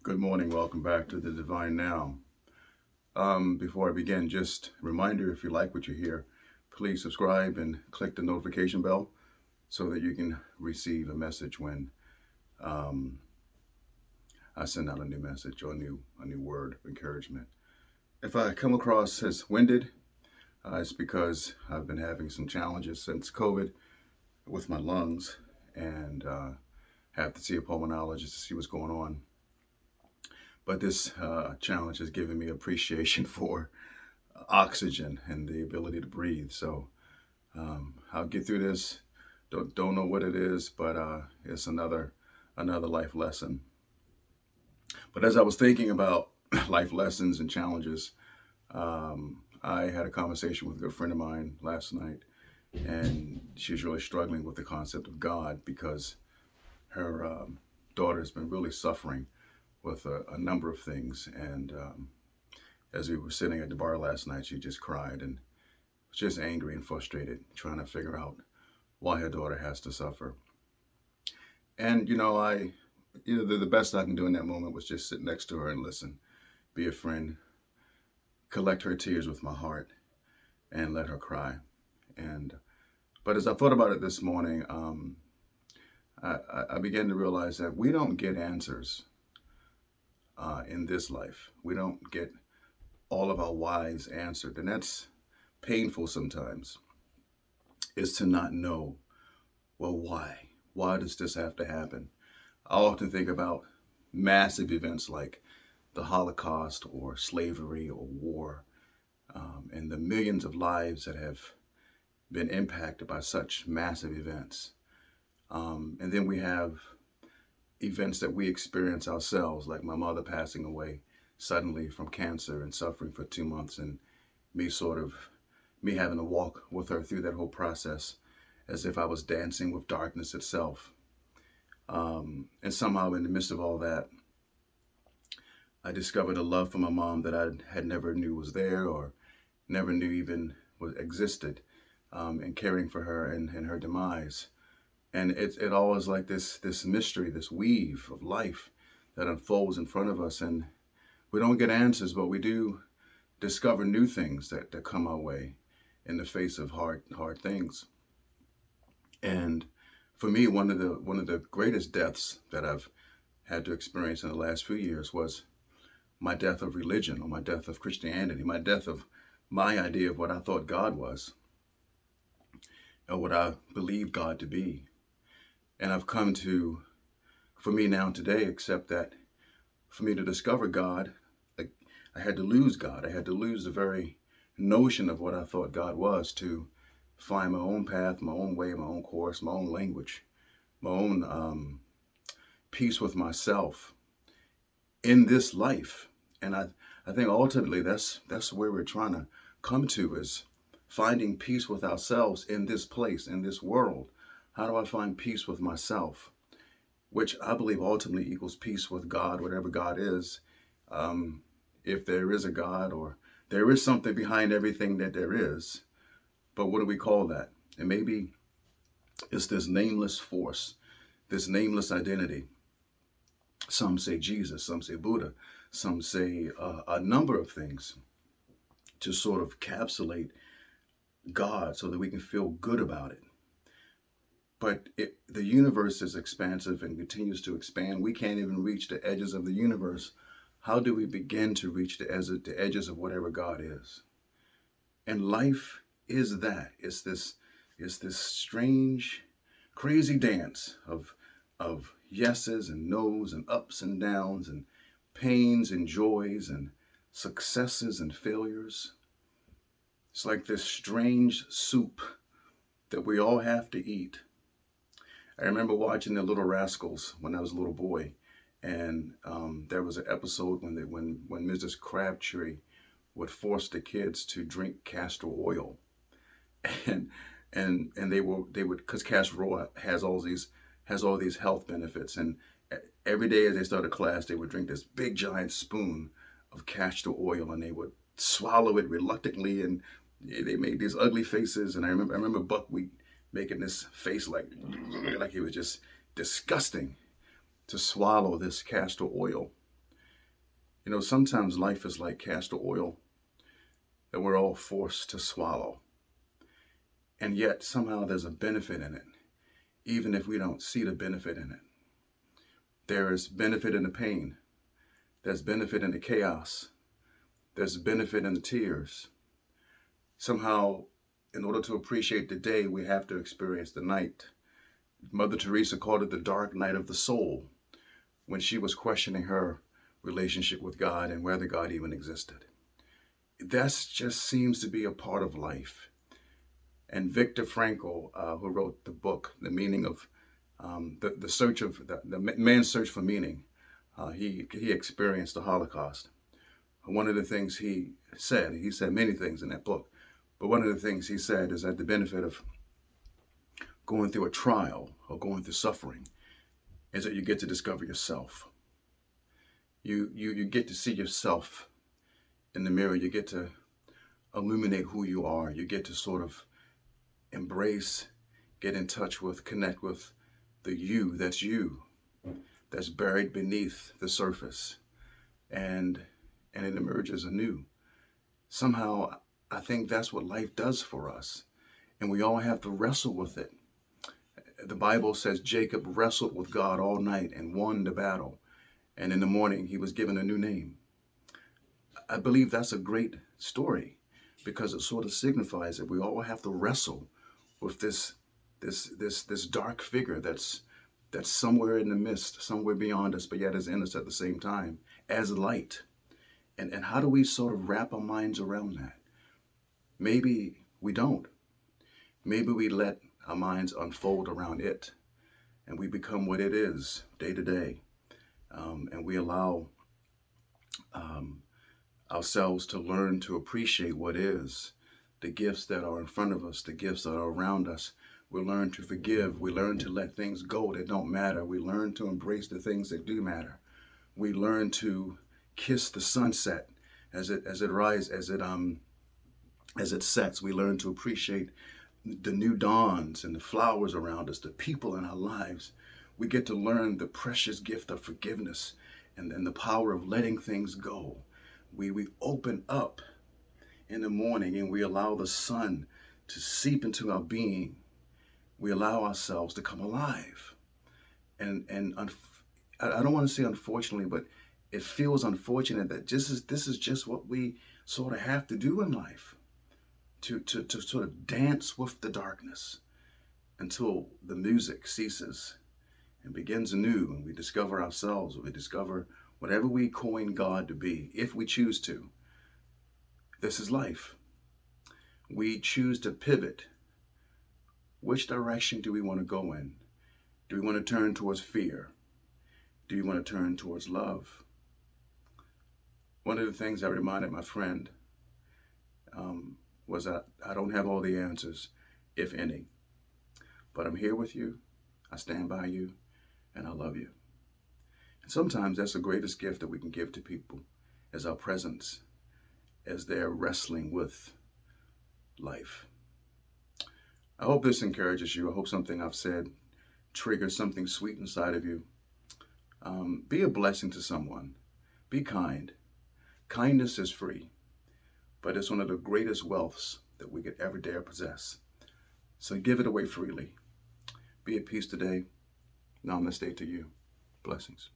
Good morning. Welcome back to the Divine Now. Before I begin, just a reminder if you like what you hear, please subscribe and click the notification bell so that you can receive a message when um, I send out a new message or a new word of encouragement. If I come across as winded, it's because I've been having some challenges since COVID with my lungs and have to see a pulmonologist to see what's going on. But this challenge has given me appreciation for oxygen and the ability to breathe. So I'll get through this. Don't know what it is, but it's another life lesson. But as I was thinking about life lessons and challenges, I had a conversation with a good friend of mine last night, and she's really struggling with the concept of God because her daughter has been really suffering with a number of things. And as we were sitting at the bar last night, she just cried and was just angry and frustrated, trying to figure out why her daughter has to suffer. And the best I can do in that moment was just sit next to her and listen, be a friend, collect her tears with my heart, and let her cry. And but as I thought about it this morning, I began to realize that we don't get answers in this life. We don't get all of our whys answered, and that's painful sometimes. Is to not know, well, why? Why does this have to happen? I often think about massive events like the Holocaust or slavery or war, and the millions of lives that have been impacted by such massive events. And then we have events that we experience ourselves, like my mother passing away suddenly from cancer and suffering for 2 months, and me sort of me having to walk with her through that whole process as if I was dancing with darkness itself. And somehow, in the midst of all that, I discovered a love for my mom that I had never knew was there or never knew even was existed, and caring for her and her demise. And it always like this mystery, this weave of life that unfolds in front of us, and we don't get answers, but we do discover new things that come our way in the face of hard things. And for me, one of the greatest deaths that I've had to experience in the last few years was my death of religion or my death of Christianity, my death of my idea of what I thought God was or what I believed God to be. And I've come to, for me now today, accept that for me to discover God, I, I had to lose God. I had to lose the very notion of what I thought God was to find my own path, my own way, my own course, my own language, my own peace with myself in this life. And I think ultimately that's where we're trying to come to is finding peace with ourselves in this place, in this world. How do I find peace with myself? Which I believe ultimately equals peace with God, whatever God is. Um, if there is a God or there is something behind everything that there is, but what do we call that? And maybe it's this nameless force, this nameless identity. Some say Jesus, some say Buddha, some say a number of things to sort of capsulate God so that we can feel good about it. But the universe is expansive and continues to expand. We can't even reach the edges of the universe. How do we begin to reach the edges of whatever God is? And life is that. It's this strange, crazy dance of yeses and nos and ups and downs and pains and joys and successes and failures. It's like this strange soup that we all have to eat. I remember watching The Little Rascals when I was a little boy, and there was an episode when Mrs. Crabtree would force the kids to drink castor oil, and they would because castor oil has all these health benefits, and every day as they started class, they would drink this big giant spoon of castor oil, and they would swallow it reluctantly, and they made these ugly faces, and I remember Buckwheat making this face like it was just disgusting to swallow this castor oil. You know, sometimes life is like castor oil that we're all forced to swallow. And yet somehow there's a benefit in it, even if we don't see the benefit in it. There is benefit in the pain. There's benefit in the chaos. There's benefit in the tears. Somehow, in order to appreciate the day, we have to experience the night. Mother Teresa called it the dark night of the soul when she was questioning her relationship with God and whether God even existed. That just seems to be a part of life. And Viktor Frankl, who wrote the book, The Meaning of the Search of the Man's Search for Meaning, he experienced the Holocaust. One of the things he said many things in that book, but one of the things he said is that the benefit of going through a trial or going through suffering is that you get to discover yourself. You get to see yourself in the mirror. You get to illuminate who you are. You get to sort of embrace, get in touch with, connect with the you that's buried beneath the surface, and it emerges anew. Somehow, I think that's what life does for us, and we all have to wrestle with it. The Bible says Jacob wrestled with God all night and won the battle, and in the morning he was given a new name. I believe that's a great story because it sort of signifies that we all have to wrestle with this dark figure that's somewhere in the mist, somewhere beyond us, but yet is in us at the same time as light. And how do we sort of wrap our minds around that? Maybe we don't. Maybe we let our minds unfold around it and we become what it is day to day. And we allow ourselves to learn to appreciate what is, the gifts that are in front of us, the gifts that are around us. We learn to forgive. We learn to let things go that don't matter. We learn to embrace the things that do matter. We learn to kiss the sunset as it rises, as it sets. We learn to appreciate the new dawns and the flowers around us, the people in our lives. We get to learn the precious gift of forgiveness and the power of letting things go. We open up in the morning and we allow the sun to seep into our being. We allow ourselves to come alive. And I don't want to say unfortunately, but it feels unfortunate that this is just what we sort of have to do in life, to sort of dance with the darkness until the music ceases and begins anew, and we discover ourselves, or we discover whatever we coin God to be, if we choose to. This is life. We choose to pivot. Which direction do we want to go in? Do we want to turn towards fear? Do we want to turn towards love? One of the things I reminded my friend was that I don't have all the answers, if any, but I'm here with you. I stand by you, and I love you. And sometimes that's the greatest gift that we can give to people, is our presence as they're wrestling with life. I hope this encourages you. I hope something I've said triggers something sweet inside of you. Be a blessing to someone. Be kind. Kindness is free, but it's one of the greatest wealths that we could ever dare possess. So give it away freely. Be at peace today. Namaste to you. Blessings.